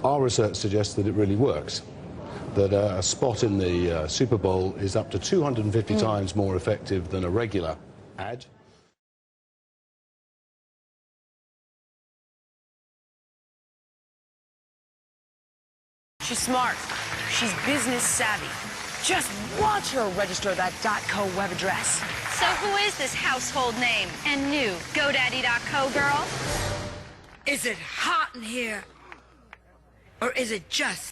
Our research suggests that it really works, that a spot in the Super Bowl is up to 250 times more effective than a regular ad. She's smart. She's business savvy. Just watch her register that .co web address. So who is this household name and new GoDaddy.co girl? Is it hot in here? Or is it just...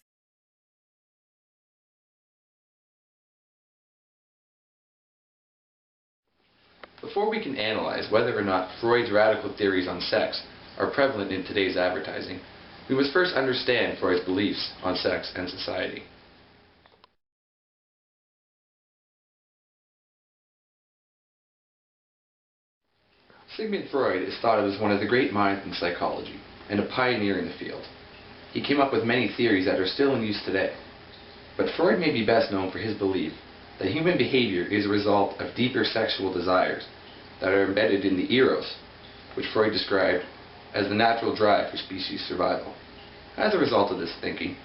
Before we can analyze whether or not Freud's radical theories on sex are prevalent in today's advertising, we must first understand Freud's beliefs on sex and society. Sigmund Freud is thought of as one of the great minds in psychology and a pioneer in the field. He came up with many theories that are still in use today. But Freud may be best known for his belief that human behavior is a result of deeper sexual desires that are embedded in the eros, which Freud described as the natural drive for species survival. As a result of this thinking,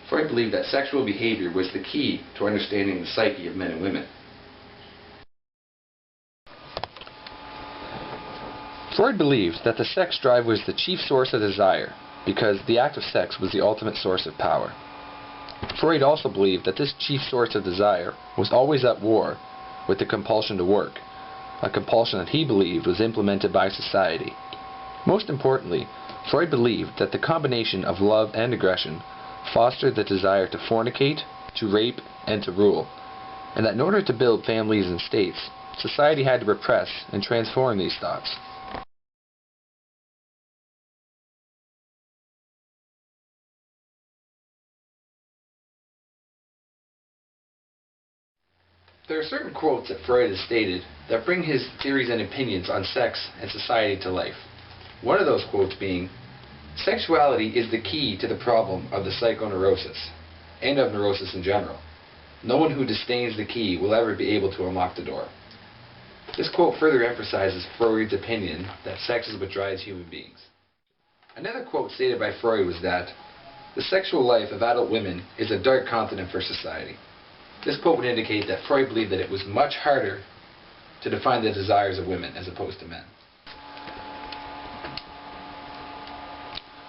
Freud believed that sexual behavior was the key to understanding the psyche of men and women. Freud believed that the sex drive was the chief source of desire because the act of sex was the ultimate source of power. Freud also believed that this chief source of desire was always at war with the compulsion to work, a compulsion that he believed was implemented by society. Most importantly, Freud believed that the combination of love and aggression fostered the desire to fornicate, to rape, and to rule, and that in order to build families and states, society had to repress and transform these thoughts. There are certain quotes that Freud has stated that bring his theories and opinions on sex and society to life. One of those quotes being, "Sexuality is the key to the problem of the psychoneurosis, and of neurosis in general. No one who disdains the key will ever be able to unlock the door." This quote further emphasizes Freud's opinion that sex is what drives human beings. Another quote stated by Freud was that, "The sexual life of adult women is a dark continent for society." This quote would indicate that Freud believed that it was much harder to define the desires of women as opposed to men.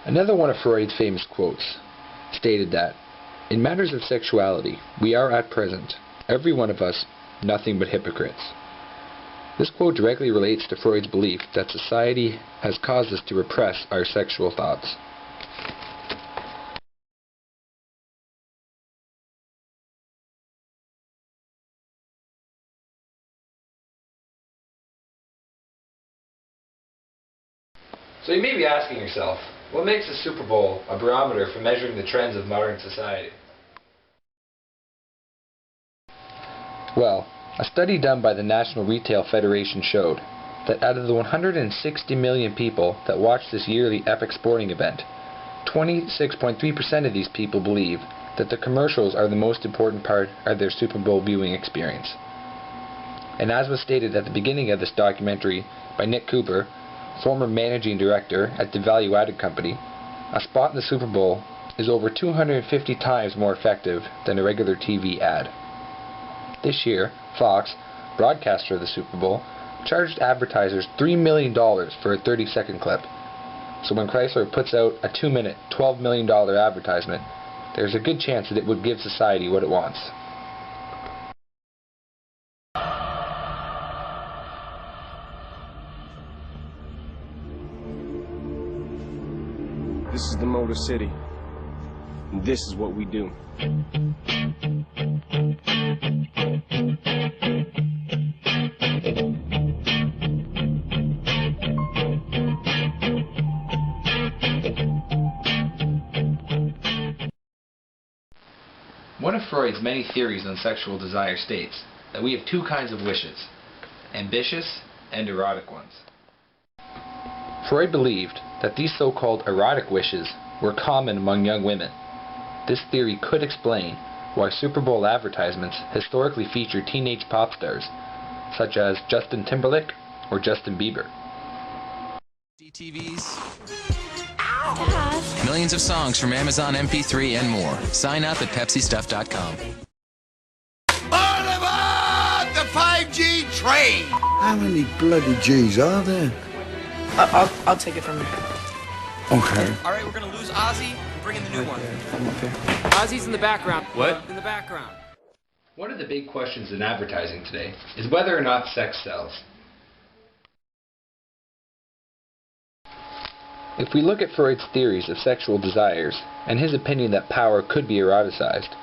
Another one of Freud's famous quotes stated that, "In matters of sexuality, we are at present, every one of us, nothing but hypocrites." This quote directly relates to Freud's belief that society has caused us to repress our sexual thoughts. So you may be asking yourself, what makes the Super Bowl a barometer for measuring the trends of modern society? Well, a study done by the National Retail Federation showed that out of the 160 million people that watch this yearly epic sporting event, 26.3% of these people believe that the commercials are the most important part of their Super Bowl viewing experience. And as was stated at the beginning of this documentary by Nick Cooper, former managing director at the value-added company, a spot in the Super Bowl is over 250 times more effective than a regular TV ad. This year, Fox, broadcaster of the Super Bowl, charged advertisers $3 million for a 30-second clip. So when Chrysler puts out a 2-minute, $12 million advertisement, there's a good chance that it would give society what it wants. This is the Motor City, and this is what we do. One of Freud's many theories on sexual desire states that we have two kinds of wishes, ambitious and erotic ones. Freud believed that these so-called erotic wishes were common among young women. This theory could explain why Super Bowl advertisements historically feature teenage pop stars, such as Justin Timberlake or Justin Bieber. TVs. Millions of songs from Amazon MP3 and more. Sign up at PepsiStuff.com. All aboard the 5G train! How many bloody G's are there? I'll take it from here. Okay. All right, we're gonna lose Ozzy and bring in the new one. I'm up here. Ozzy's in the background. What? In the background. One of the big questions in advertising today is whether or not sex sells. If we look at Freud's theories of sexual desires and his opinion that power could be eroticized,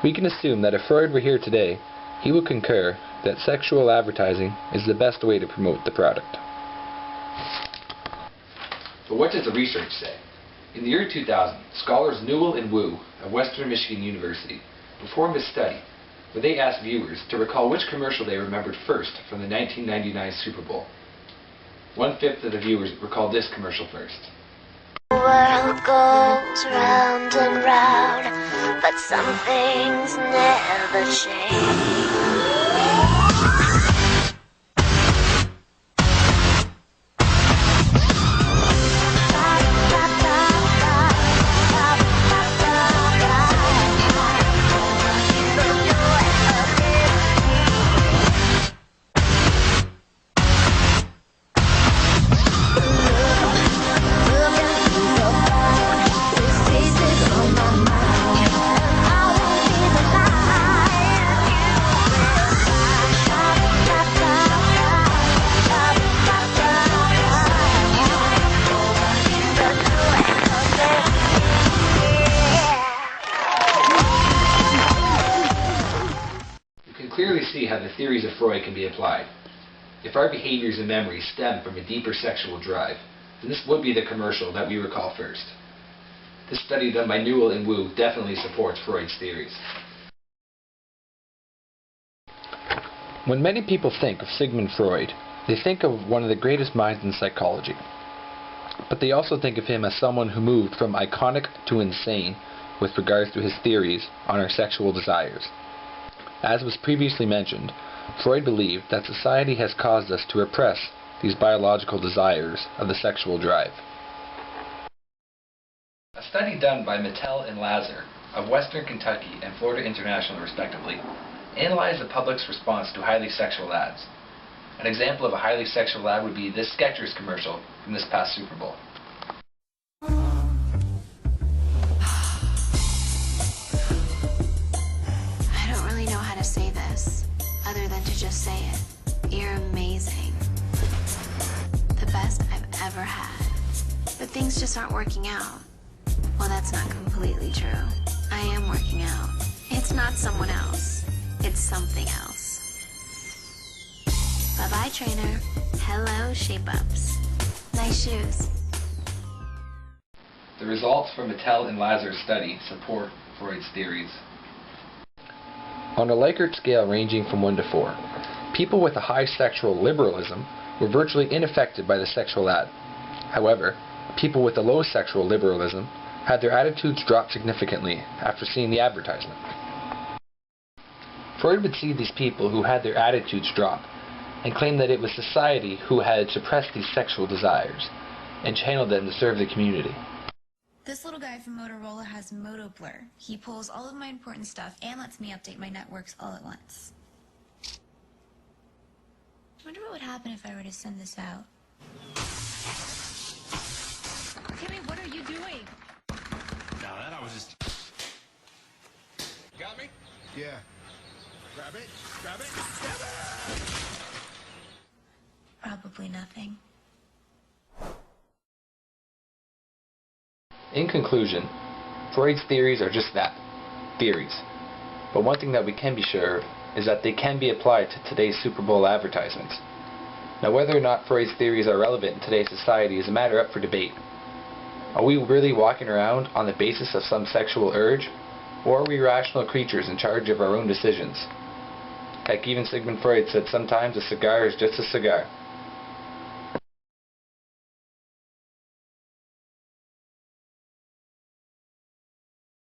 we can assume that if Freud were here today, he would concur that sexual advertising is the best way to promote the product. But what does the research say? In the year 2000, scholars Newell and Wu of Western Michigan University performed a study where they asked viewers to recall which commercial they remembered first from the 1999 Super Bowl. 1/5 of the viewers recalled this commercial first. The world goes round and round, but some things never change. Clearly see how the theories of Freud can be applied. If our behaviors and memories stem from a deeper sexual drive, then this would be the commercial that we recall first. This study done by Newell and Wu definitely supports Freud's theories. When many people think of Sigmund Freud, they think of one of the greatest minds in psychology. But they also think of him as someone who moved from iconic to insane with regards to his theories on our sexual desires. As was previously mentioned, Freud believed that society has caused us to repress these biological desires of the sexual drive. A study done by Mattel and Lazar of Western Kentucky and Florida International respectively analyzed the public's response to highly sexual ads. An example of a highly sexual ad would be this Skechers commercial from this past Super Bowl. Say this, other than to just say it. You're amazing. The best I've ever had. But things just aren't working out. Well, that's not completely true. I am working out. It's not someone else. It's something else. Bye-bye, trainer. Hello, shape-ups. Nice shoes. The results from Mattel and Lazar's study support Freud's theories. On a Likert scale ranging from 1 to 4, people with a high sexual liberalism were virtually unaffected by the sexual ad. However, people with a low sexual liberalism had their attitudes drop significantly after seeing the advertisement. Freud would see these people who had their attitudes drop and claim that it was society who had suppressed these sexual desires and channeled them to serve the community. This little guy from Motorola has Moto Blur. He pulls all of my important stuff and lets me update my networks all at once. I wonder what would happen if I were to send this out. Timmy, what are you doing? No, that I was just... Got me? Yeah. Grab it, grab it, grab it! Probably nothing. In conclusion, Freud's theories are just that, theories. But one thing that we can be sure of is that they can be applied to today's Super Bowl advertisements. Now, whether or not Freud's theories are relevant in today's society is a matter up for debate. Are we really walking around on the basis of some sexual urge, or are we rational creatures in charge of our own decisions? Heck, even Sigmund Freud said sometimes a cigar is just a cigar.